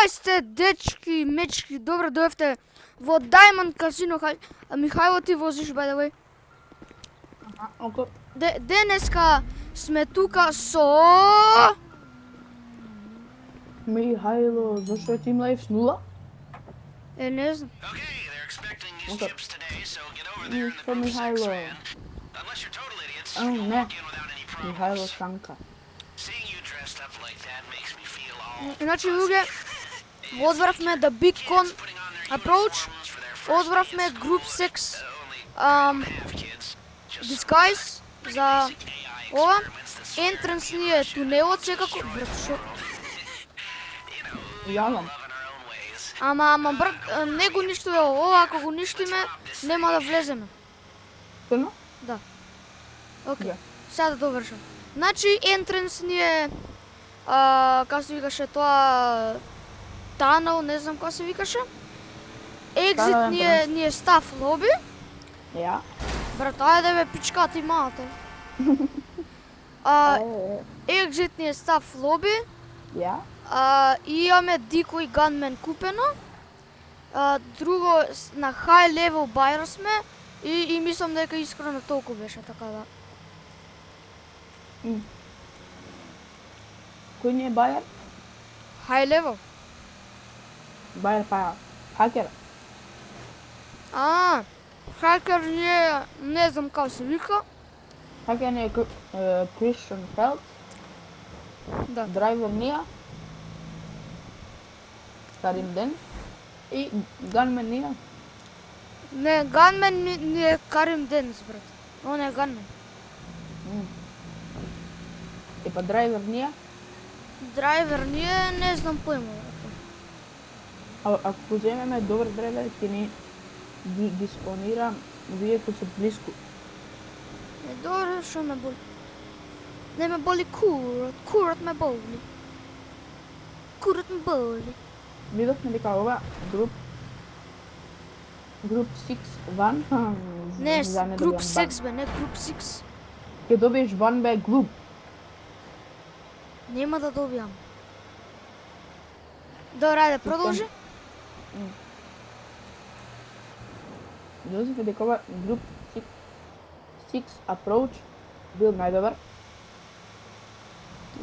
Кај сте, дечки, мечки, добро дојавте во Diamond Casino. Михајло, ти возиш, by the way. Око. Денеска сме тука со... Михајло, зашто ти млеев с нула? Не знам. Око. Ништо Михајло. Не. Михајло Шанка. Значи, луѓе, одбравме The Big Con Approach, одбравме Group 6 Disguise за ова. Entrance ни е тунелот секако. Брат, шо? Јавам. Ама брат, не го ништуве ова, ако го ништиме, нема да влеземе. Стvarno? Да. Окей, Да. сега да довршам. Значи, entrance ни е, како се викаше тоа, tunnel, не знам како се викаше. Exit ни е staff lobby. Ја. Брат, ајде бе, пичка ти малата. Exit ни е staff lobby. Ја. И имаме Decoy Gunman купено. Друго, на high level buyer сме. И мислам дека искрено толку беше, така да. Кој ни е Бајер? High level? Бајер па хакер. Хакер ни е, не знам како се вика. Хакер ни е Christian Feld. Да. Драйвер ние. Карим Ден. И Ганмен ние. Не, Gunman ни е Карим Денс, брат. Он е Gunman. И па драйвер ние. Драйвер ни е, не знам појма, брат. Ако земеме добар драйвер, ќе ни ги спонира вие кои се блиску. Добре, шо ме боли? Не ме боли курат ме боли. Курат ме боли. Видовме дека ова Group 6 ван. Не, Group 6 бе, не Group 6. Ќе добиеш ван бе Group. Нема да добијам. Добре, ајде, продолжи. Видовме дека ова Group 6 Approach бил најдобар.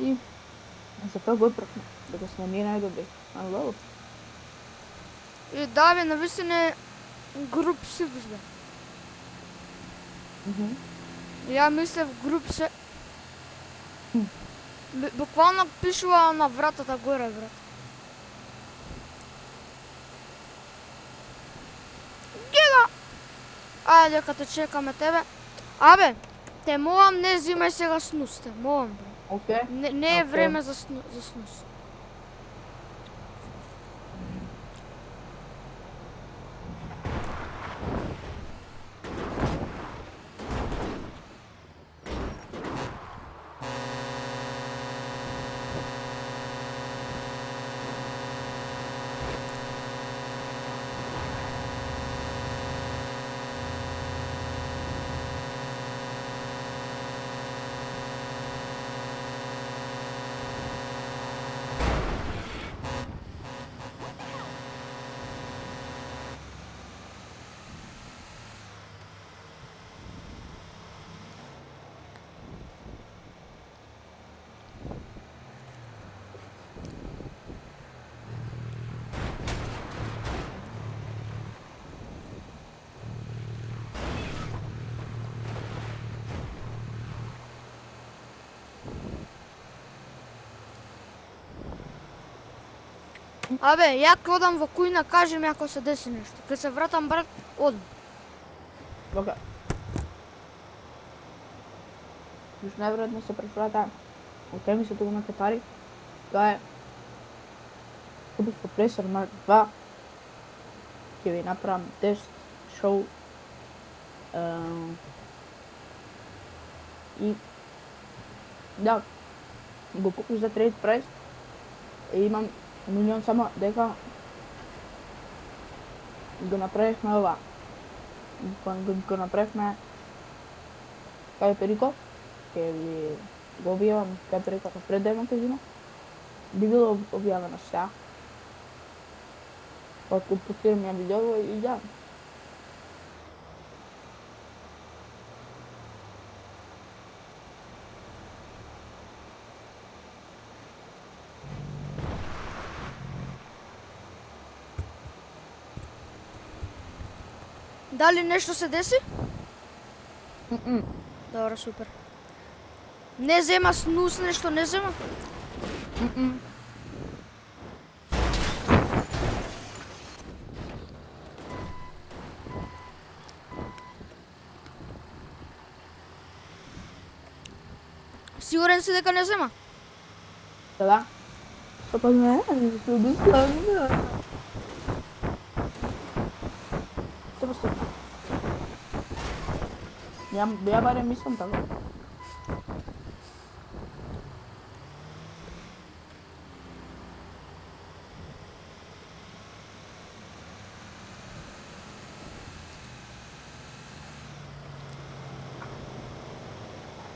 И за тоа го отпракме, дека сме ние најдобри. Алло. И да бе, навистина Group 6 бе. Ја мислев Group 6. Буквално пишува на вратата горе, брат. Гега! Ајде, дека те чекаме тебе. Абе, те молам, не взимај сега снус, те молам, бе. Окей. Не е време за снус. Абе, ја ќе одам во кујна, кажи ми ако се деси нешто. Ке се вратам, брат, одам. Окей. Јуш најверојатно се префрата окей ми се тука на Катари. Тоа е купив компресор Mark 2. Ќе ви направам тест, шоу. И да, го купив за трейд прайс. И имам милион само дека го направивме ова. Го направивме кај Перико. Ќе ви го објавам кај Перико пред Diamond Casino. Би било објавено сега. Откад постирам ја видео и да. Дали нешто се деси? Мм. Добро, супер. Не зема снус, нешто не зема? Мм. Сигурен си дека не зема? Да. Папа не, што би славно. Тоа што? Ја барем мислам така.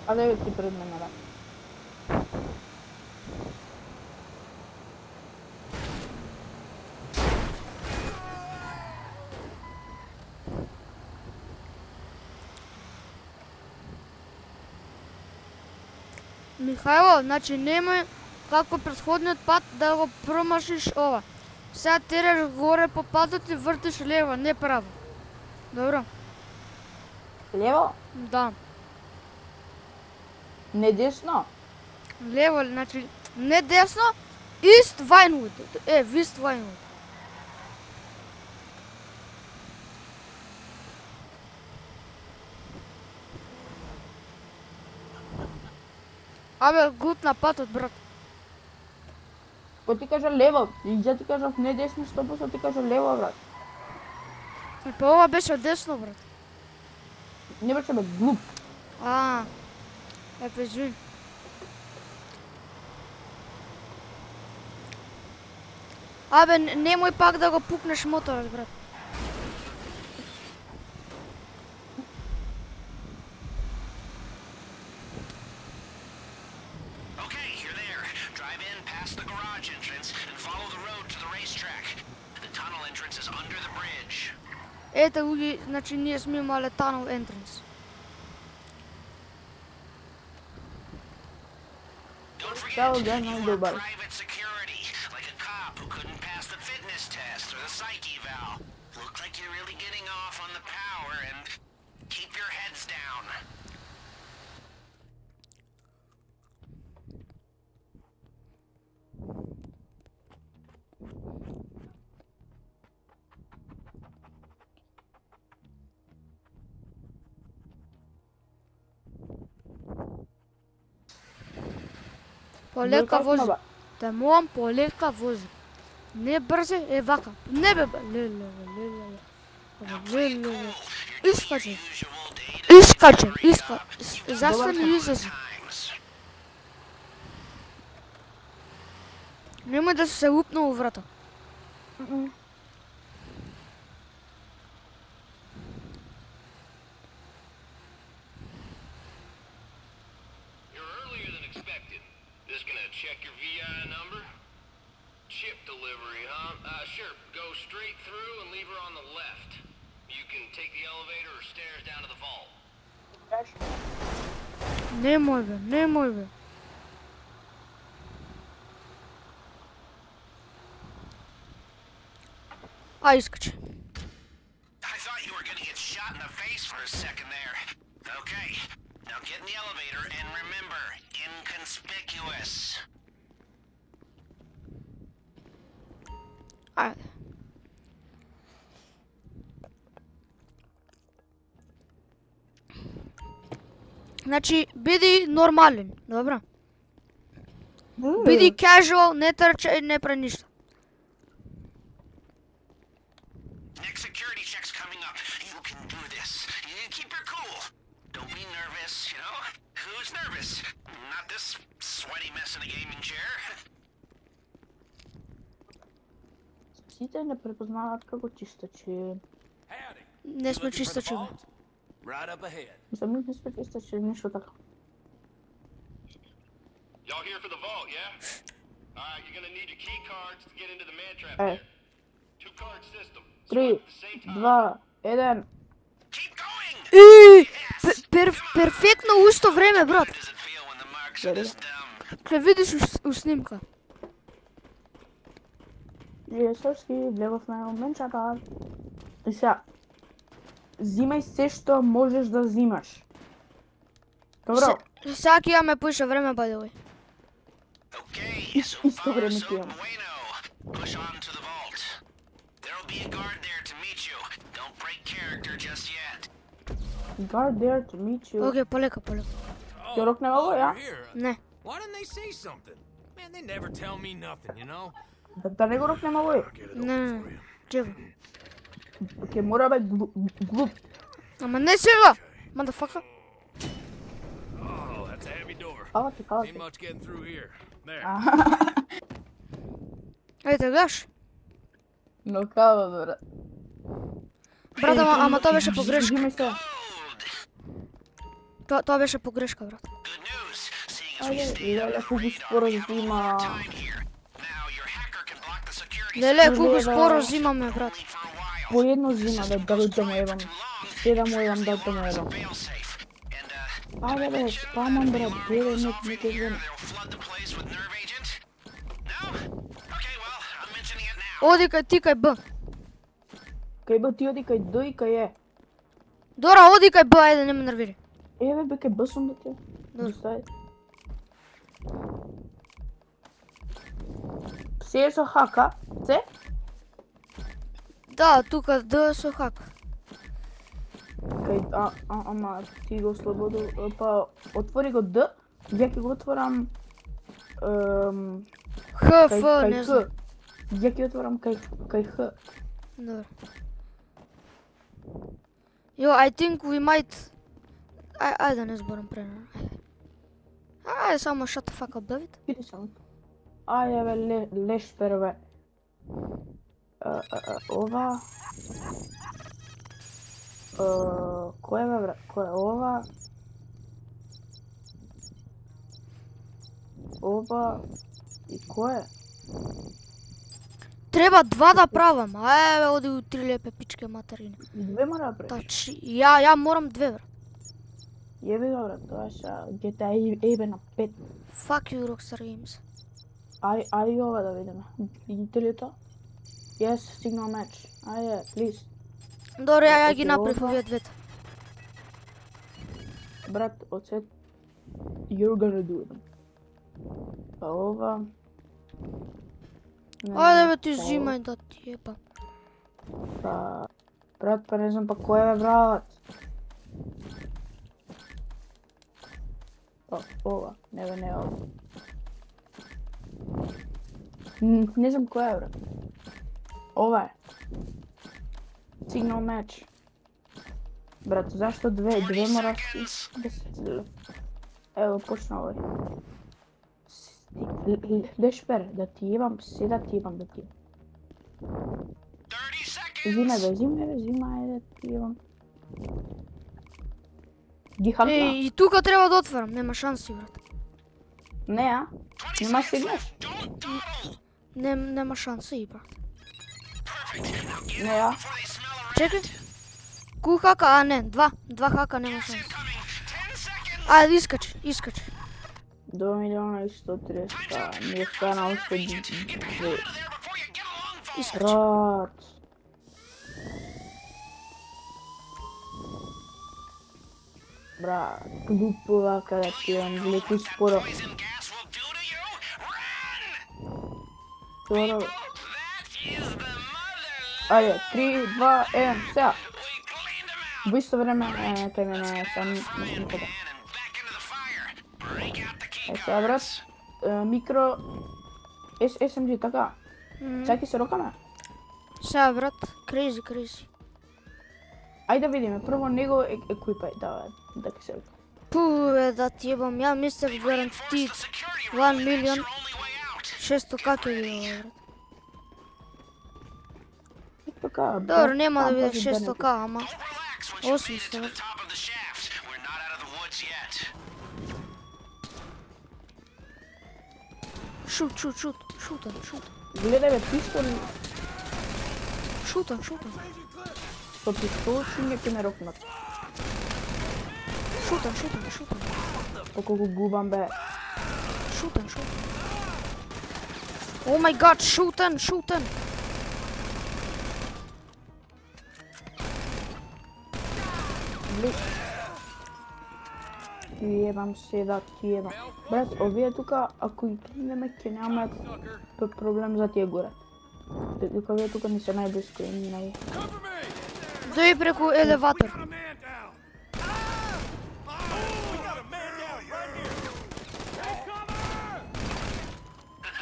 Але ти пред мене, да. Михајло, значи немој како претходниот пат да го промашиш ова. Сега тераш горе по патот и вртиш лево, не право. Добро? Лево? Да. Не десно? Лево, значи не десно, East Vinewood. West Vinewood. Абе, глутна патот, брат. Кој ти кажа лево? И ја ти кажав не десно, 100% ти кажа лево, брат. Па ова беше десно, брат. Не беше бе глуп. Извини. Абе, немој пак да го пукнеш моторот, брат. Okay, you're there. Drive in past the garage entrance and follow the road to the racetrack. The tunnel entrance is under the bridge. Ете, луѓе, значи ние сме имале tunnel entrance. Don't forget, Ciao, you Daniel, are goodbye. private security, like a cop who couldn't pass the fitness test or the psych eval. Look like you're really getting off on the power and keep your heads down. Полека вози. Те молам, полека вози. Не брзе, вака. Не бе, леле. Искаче. Застани и излези. Немој да се лупна у врата. You're earlier than expected. This gonna check your VI number? Chip delivery, huh? Sure. Go straight through and leave her on the left. You can take the elevator or stairs down to the vault. Немој бе. Искаче. I thought you were gonna get shot in the face for a second there. Okay, now get in the elevator and remember, inconspicuous. Ајде. Значи, биди нормален, добро? Биди casual, не трчај, не прави ништо. Next security check's coming up. You can do this. You keep your cool. Don't be nervous, you know? Who's nervous? Not this sweaty mess in a gaming chair. Сите не препознаваат како чистачи. Не сме чистачи, бе. Right up ahead. Мислам, не сме чистачи, ништо така. Y'all here for the vault, yeah? Alright, you're gonna need your key cards to get into the man trap Е, there. Two-card system. 3, 2, 1. Keep going! Перфектно у исто време, брат. How does it feel when the marks are Гледай. this dumb? Ке видиш у снимка. Срски, влеговме момчета. И сега, зимај се што можеш да зимаш. Добро, Сега ќе имаме поише време, by the way. Okay, so Isto far, време so ќе имаме. bueno. Push on to the vault. There'll be a guard there to meet you. Don't break character just yet. guard there to meet you. Окей, полека. Ќе рокнеме ово, ја? Не. Why didn't they say something? Man, they never tell me nothing, you know? Да не го рокнеме ово. Не. Чекай. Ќе мора бе глуп. Ама не сега. Motherfucker. Oh, that's a heavy door. Кава ти. Ain't much getting through here. There. Ајде, гледаш. Но кава, брат. Брат, ама тоа беше погрешка. Зимај се. Тоа беше погрешка, брат. Good news. Seeing as we Ајде, stayed леле, up колку right споро up for a зима. long time here. Now your hacker can block the security Леле, Леле, колку да. споро зимаме, брат. for a while. По едно зима да да му едам. Се да му едам да му едам. Failsafe. And Ајде бе, спамам брат, гледај не over не here, те зем. they'll flood the place with nerve agent. No? Okay, well, I'm mentioning it now. Оди кај ти кај Б. Кај бе ти оди кај Д и кај Е. Дора, оди кај Б, ајде, не ме нервири. Еве бе кај Б сум да те. Добро. Достај. Се е со хака, се? Да, тука Д со хак. Кај, ама ти го слободу, па отвори го Д, ја ќе го отворам Х, кај Ф, не Х. знам. Ја ќе отворам кај Х. Добро. Yo, I think we might... Ајде, не зборам пренано. Ајде, само shut the fuck up, Давид. Види само. Ајде бе, леш перве. Ова... Кој е бе брат? Кој е ова? Ова... И кој е? Треба два да правам. Ајде, оди у три лепе пичке материни. И две мора да правиш. Тач, ја морам две, брат. Јеби го брат, тоа са GTA ебе на 5. Fuck you, Rockstar Games. Ајде ова да видиме. Видите ли тоа? Yes, signal match. Ајде, please. Добро, ја Окей, ги направив ова. овие двете. Брат, оцет. You're gonna do it. Па ова... Не, Ајде бе, ти па зимај да ти ебам. Па... Брат, па не знам па кој е бе брат. Па ова, не бе, не ова. Не знам кој е брат. Ова е. Signal match. Брат, зашто две мора... Ево, почна овој. Лешпер, да ти имам, се да ти имам, да ти имам. 30 seconds. Зима, ајде, ти имам. Ги хакна? И тука треба да отворам, нема шанси, брат. Не, а? Нема стигнеш? Don't dawdle. Нема шанси, брат. Perfect. Now get Не, out а? before they smell a rat. Чекай. Ку хака, не, два хака нема шанси. Incoming. 10 seconds. Ајде, искач. 2 милиона и 130, ми остана уште Agent. Get the hell out of there before you get a long fall. Искач. брат. Брат, глупова каде ти имам, леки споро. Poison gas will do to you. Run! Споро. That is the mother. Ајде, 3, 2, 1, сега. We cleaned them out. Во исто време, кај мене сам мислам каде. And back into the fire. Break out the key Сега брат, микро... SMG, така. Сега ќе се рокаме. Сега, брат, crazy. Ајде да видиме, прво него екипај, да ќе се рока. Пу, да ти ебам, ја мистер гарантит. 1 милион. Your only way out. 600 как е било, брат. Така, Добро, нема да биде пази да не 600к, ама... Don't relax once you're 800. made it to the top of the shaft. We're not out of the woods yet. Шут. Гледај бе, пистол. Шутам. Со пистолчиње ќе ме рокнат. Шутам. Колку губам бе. Шутам. Oh my god, шутам. Ти ебам се да ти ебам. Брат, овие тука, ако ги кинеме, ќе нямаме проблем за тие горе. Дека овие тука не се најблиско и Дојди преку елеватор. Got a man down.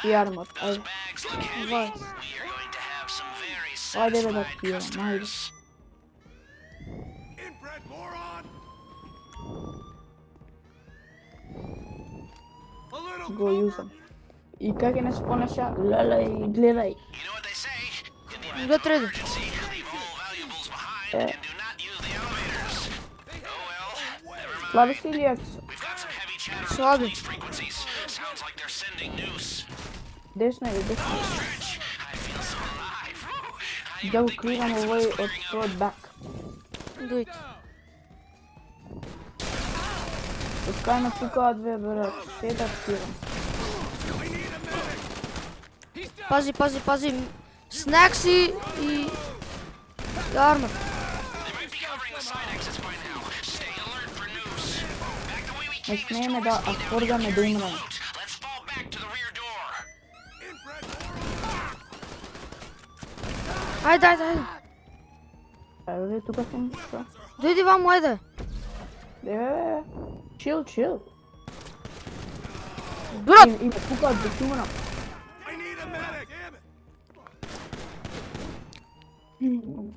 и армор. Ајде. Bags look heavy. Vai. We are going to have some very Ајде бе да satisfied ти ебам, ајде. customers. Inbred moron. A little Го јузам. И кај ќе не спонеша, лелеј, гледај. You know what they say? In the Го треди. emergency, leave all valuables behind and do not use the elevators. Oh well, never mind. Слаби си или јаки се? We've got some heavy chatter on Слаби. police frequencies. Sounds like they're sending news. Десно или десно? Stretch, I feel so alive. I Да even го think we кривам have овој things од clearing up. фрод бак. Дојди. Од кај ме пукаат бе, брат, се да кривам. Пази. Снекси и армор. They might be covering the side exits by now. Stay alert for news. Back the way we Не came is смееме too да risky now. афордаме да умрем. Let's fall back to the rear door. Ајде. Еве тука сум, што? Дојди ваму, ајде. Бе, чил. Брат, И ме пукаат да ти умрам. I need a medic. Damn it.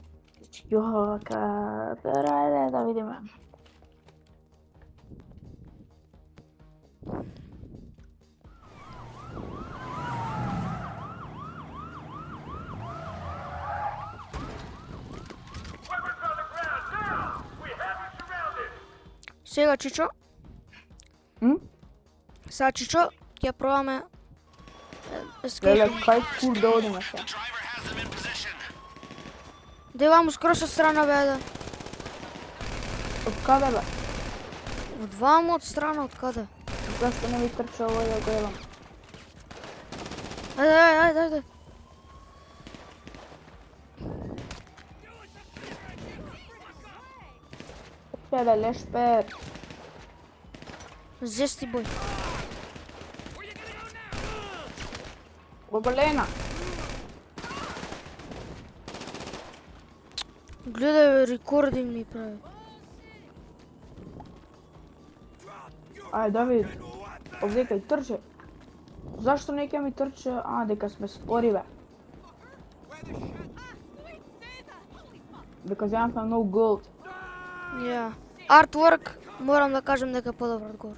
Јока, ајде да видиме. сега Чичо. Сега Чичо, ќе пробаме Леле, escape. кај кур да одиме сега? Driver has them in position. Да ваму скоро со страна бе, ајде. Од каде бе? Од ваму, од страна, од каде? Зашто не ми трча овој да го едам? Ајде. Пеле, лешпер. Зести бој. Гобелена. Гледај бе, рекординг ми прави. Ајде, Давид. Овдека и трче. Зашто не ќе ми трче? Дека сме спори бе. Дека земавме no gold. Ја. Artwork, морам да кажам дека е подобар одговор.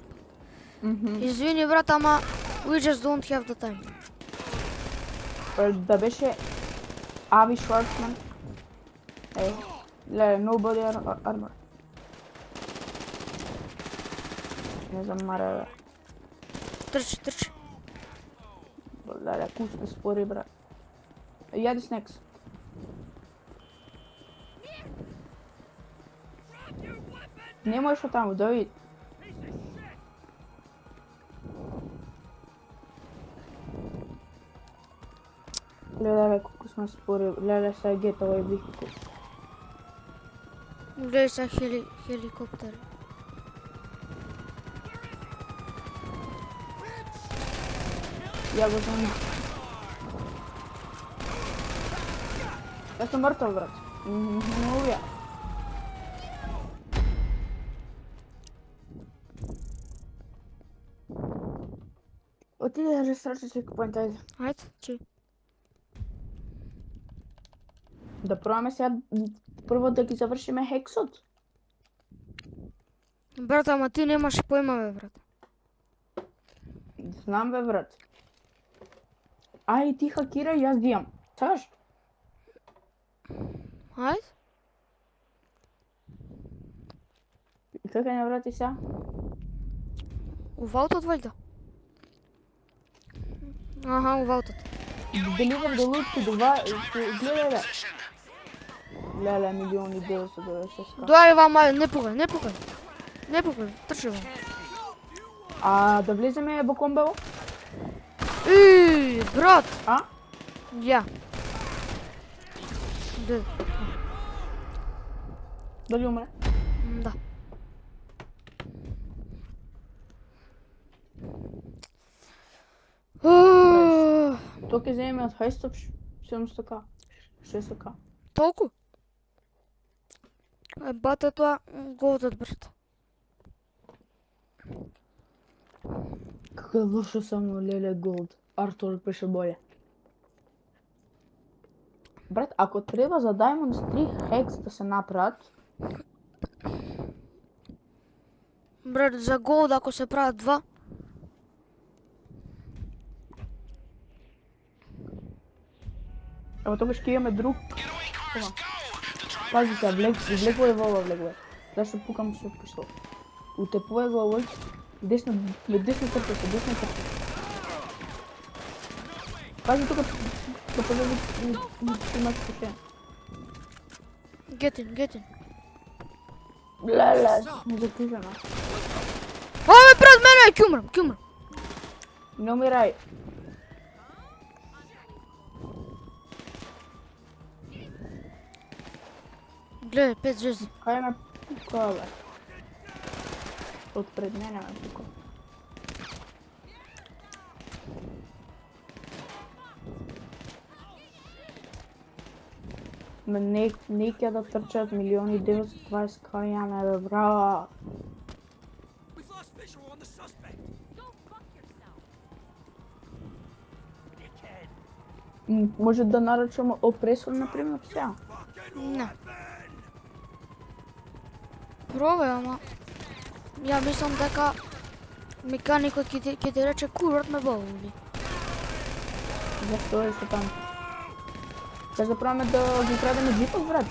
Извини брат, ама we just don't have the time. Да беше Ави Шварцман. Леле, nobody armor. Не знам, маре, Трчи. леле, ку сме спори, брат. Јади снекс. Не можеш од таму, Давид. Леле, колку сме спори, леле, сега гет овој вихикул. Гледај са хеликоптер. Ја го знам. Јас сум мртов, брат. Не убија. Отиде да рестрачи чекпоинт, ајде. Ајде, чи. Да пробаме сега прво да ги завршиме хексот. Брат, ама ти немаш појма бе, брат. Знам бе, брат. Ај, ти хакирај, јас дијам. Саш? Ајде. И како не врати сега? У ваутот вајда. Аха, у ваутот. Deliver the loot to the glедај бе. Леле, 1.996.000. Доај вама, не пукај. Не пукај, трчи вам. А да влеземе во комбево? Брат. А? Ја. Де? Дали умре? Да. Тоа ќе земеме од хајстов 700к. 600к. Толку? Бате тоа голдот, брат. Како лошо само леле голд. Артур беше боље. Брат, ако треба за Diamonds 3 хекс да се направат, Брат, за голд ако се прават 2, ево тогаш ќе имаме друг. Пази се, влегуваме во ова влегуваме. Зашто пукам со пистол. Утепуваме во овој. Десно трпе се, десно трпе. Пази тука, да погледи имаш пуше. get in. Леле, не закрижена. Ой, брат, мене, ќе умрам. Не умирај. Гледај, 5 звезди. Кај ме пука, бе? Од пред мене ме пука. Ме не ќе да трчат 1.920 кајане, бе, брат. We've lost visual on the suspect. Може да нарачаме опресор, например, сега. Не. Пробај, ама ја мислам дека меканикот ќе ти рече курат ме боли. Зашто е што таму? Каш да правиме да ги крадеме джипот, брат?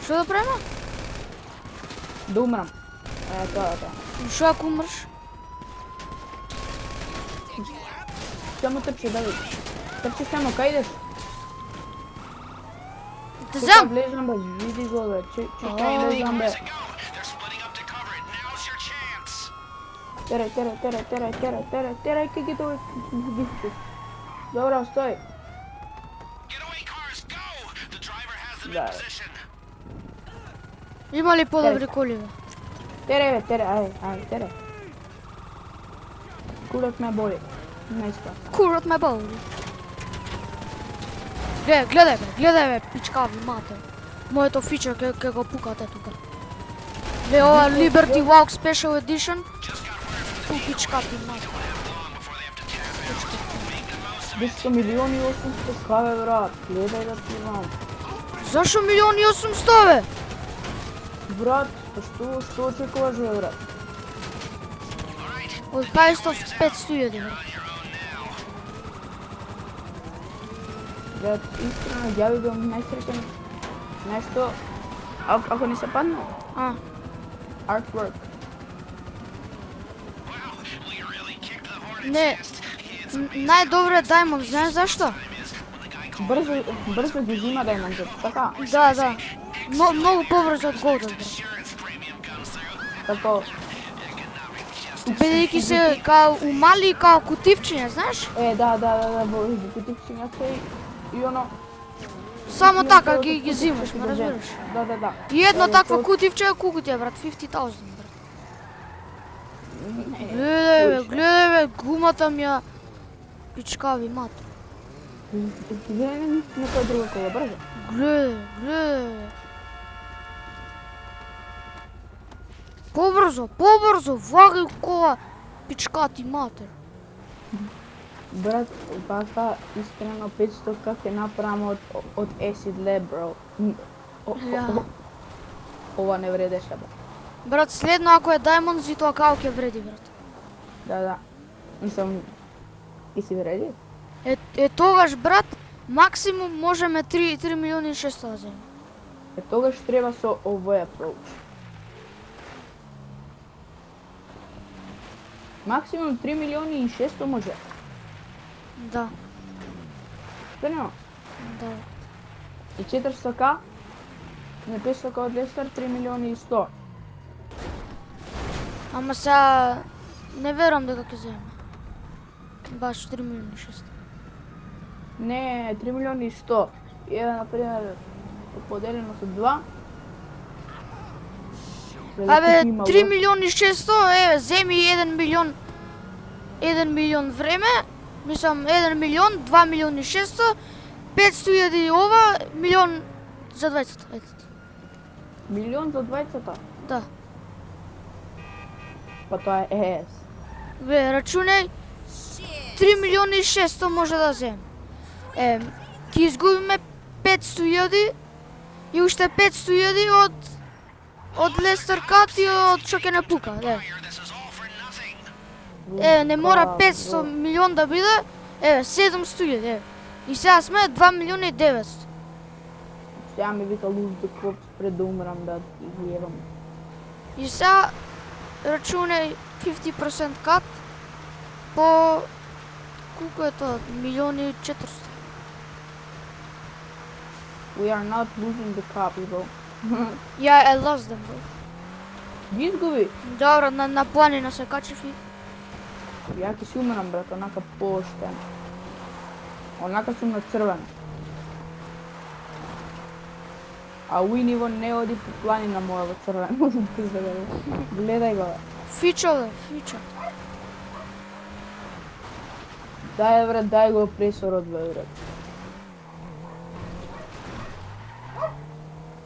Што да правиме? Да умрам. Тоа. Што ако умреш? Само трчи, Давид. Трчи само, кај идеш? Те Тука зем! влезам, бе, види го, бе. Чекај, влезам, бе. They're splitting up to cover it. Now's your chance. Терай, кај ги тоа. Добро, стој. Getaway cars, go! The driver has them in Да. position. Има ли подобри коли, бе? Терай, терай. Курат ме боли. Не иска. Курат ме боли. Гледај бе, пичкави мате. Моето фичер ке го пукате тука. Гледај ова Liberty Walk Special Edition. Пичкави мате. 10 милиони и 800 каве, брат. Гледај да ти имам. Зашо 1.800.000, бе? Брат, што очекуваш, бе, брат? Од 500 бе. Брат, искрено, ја би бил најсреќен нешто, ако не се падне, А, artwork. не. Најдобро е Diamond, знаеш зашто? Брзо ги зима Diamond, така, Да. Многу побрзо од Golden, бе. како, Бидејќи се као умали као кутивчиња, знаеш? да, во кутивчињата и оно... Само така ги зимаш, ме разбираш? Да. И едно Е, такво тоа- кутивче е колку ти е, брат? 50,000, брат. Гледај бе, гумата ми ја пичкави мат. Гледај некоја друга кола, брзо. Гледај. Побрзо, влагај кола, пичкати матер. Брат, бака, искрено 500 как ќе направам од Acid Lab, бро. Ја. Ова не вредеше, бе. Брат, следно ако е Diamonds и тоа као ќе вреди, брат. Да. Мислам, и си вреди? Е тогаш, брат, максимум можеме 3 милиони и 600 да земеме. Тогаш треба со овој approach. Максимум 3 милиони и 600 може. Да. Спремо. Да. И 400к? Не писа као Лестер 3 милиони и 100. Ама сега не верувам дека ќе земе. Баш 3 милиони 600. Не, 3 милиони и 100. И еве, например, поделено со 2. Абе, 3 милиони 600, еве, земи 1 милион време, мислам 1 милион, 2 милиони 600, 500.000 ова, милион за 20, ето. Милион за 20-та? Да. Па тоа е ЕС. Бе, рачунај, 3 милиони и 600 може да земе. Ќе изгубиме 500.000 и уште 500.000 од Лестер Кат и од што ќе не пука, да. Не мора 500 милион да биде, 700.000, еве. И сега сме 2 милиона и 900. Сега ми вика луз да коп пред да умрам да ги гледам. И сега рачунај 50% кат по колку е тоа? Милиони и 400. We are not losing the cup, bro. Ја е lost them, bro. Ги изгуби. Добро, на планина се качев и Ја ќе си умрам, брат, онака поштен. Онака сум на црвено. А уи ниво не оди по планина моја во црвено. Гледај го, бе. фичо, бе, фичо. Дај, брат, дај го пресорот, бе, брат.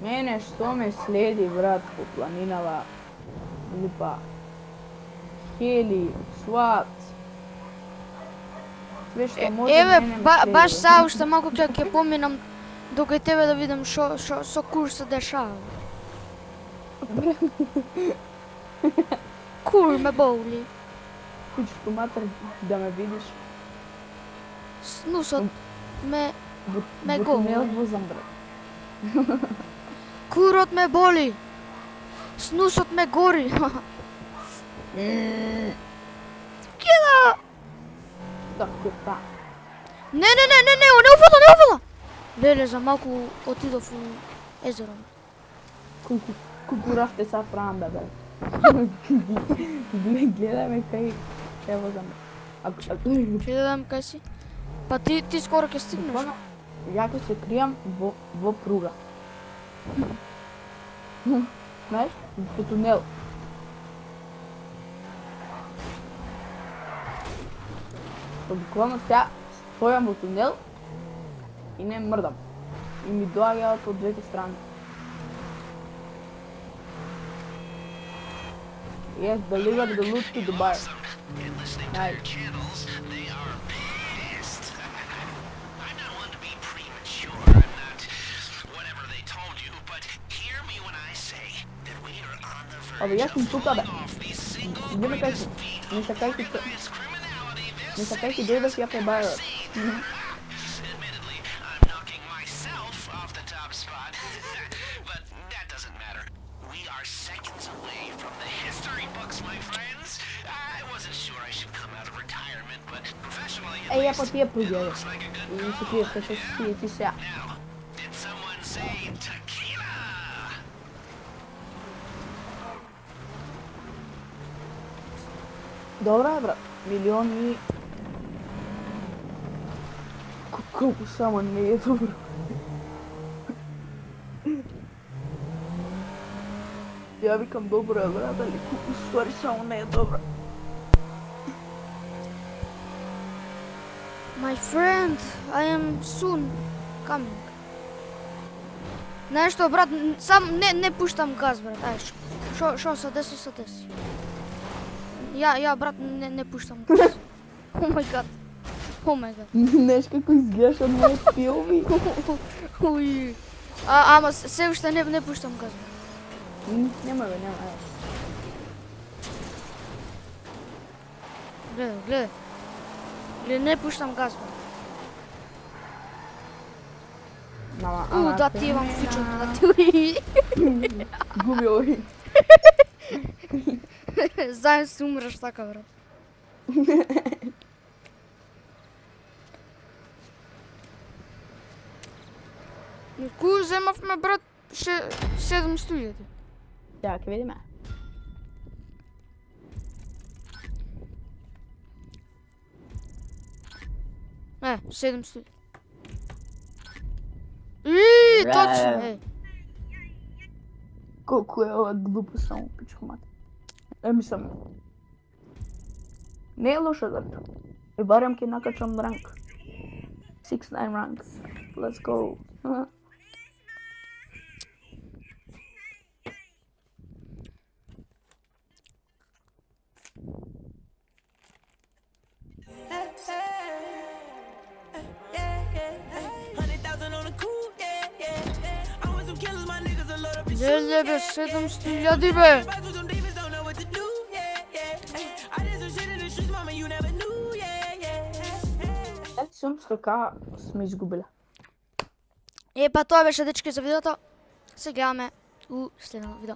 Мене што ме следи, брат, по планинава. Или па Хели, Сват. Све што може Еве, мене ме следи. баш сега уште малку ќе поминам дока тебе да видам што со Кур се дешава. Кур ме боли. Кучко матер, да ме видиш. Снусот ме Ме го. не одвозам, брат. Курот ме боли. Снусот ме гори. Кеда? Така, та. Не, не уфала. Леле, за малку отидов у езеро. Кукуравте са правам, бе, бе. Гледај ме кај ќе возам. Ќе дадам кај си? Па ти скоро ќе стигнеш. Буквално, ја ќе се кријам во пруга. Знаеш, по тунел. Па буквално сега стојам во тунел и не мрдам. И ми доаѓаат од двете страни. Yes, deliver the loot to the bar. Nice. Channels, they are pissed. I'm not one to be premature. I'm not whatever they told you, but hear me when I say that we are on the Абе, verge јас сум тука, бе. of these single Иди ме кај си. Не сакај ти organized criminality. Не сакај ти дојдеш ја кај барот. Admittedly, I'm knocking myself off the top spot, but that doesn't matter. We are seconds away from the history books, my friends. I wasn't sure I should come out of retirement, but professionally at Еј, ја least, по тие пруги, еве. looks like a good И се криеш, кај што си ти сега. Now, did someone say tequila? Добра, брат. Милиони... Колку само не е добро. Ја викам добро е, брат, али колку ствари само не е добро. My friend, I am soon coming. Знаеш што, брат, сам не пуштам газ, брат, ај, шо се деси. Ја, брат, не пуштам газ. Oh my god. Знаеш како изгледаш од моје филми? Уј. Ама се уште не пуштам газ, брат. Нема бе, нема. Гледај. Не пуштам газ, брат. Ама, Да ти имам фичото, да ти. Губи овој. Знаеш се умреш така, брат. Кој земавме, брат? 700.000. Ja, ќе видиме. Не, 700. И, точно, Колку е ова глупо само пичко мати. Мислам. Не е лошо зато. И барем ќе накачам ранг. 6-9 ranks. Let's go. Леле бе, 700.000 бе. Дали 700k сме изгубиле? Па тоа беше, дечки, за видеото. Се гледаме у следното видео.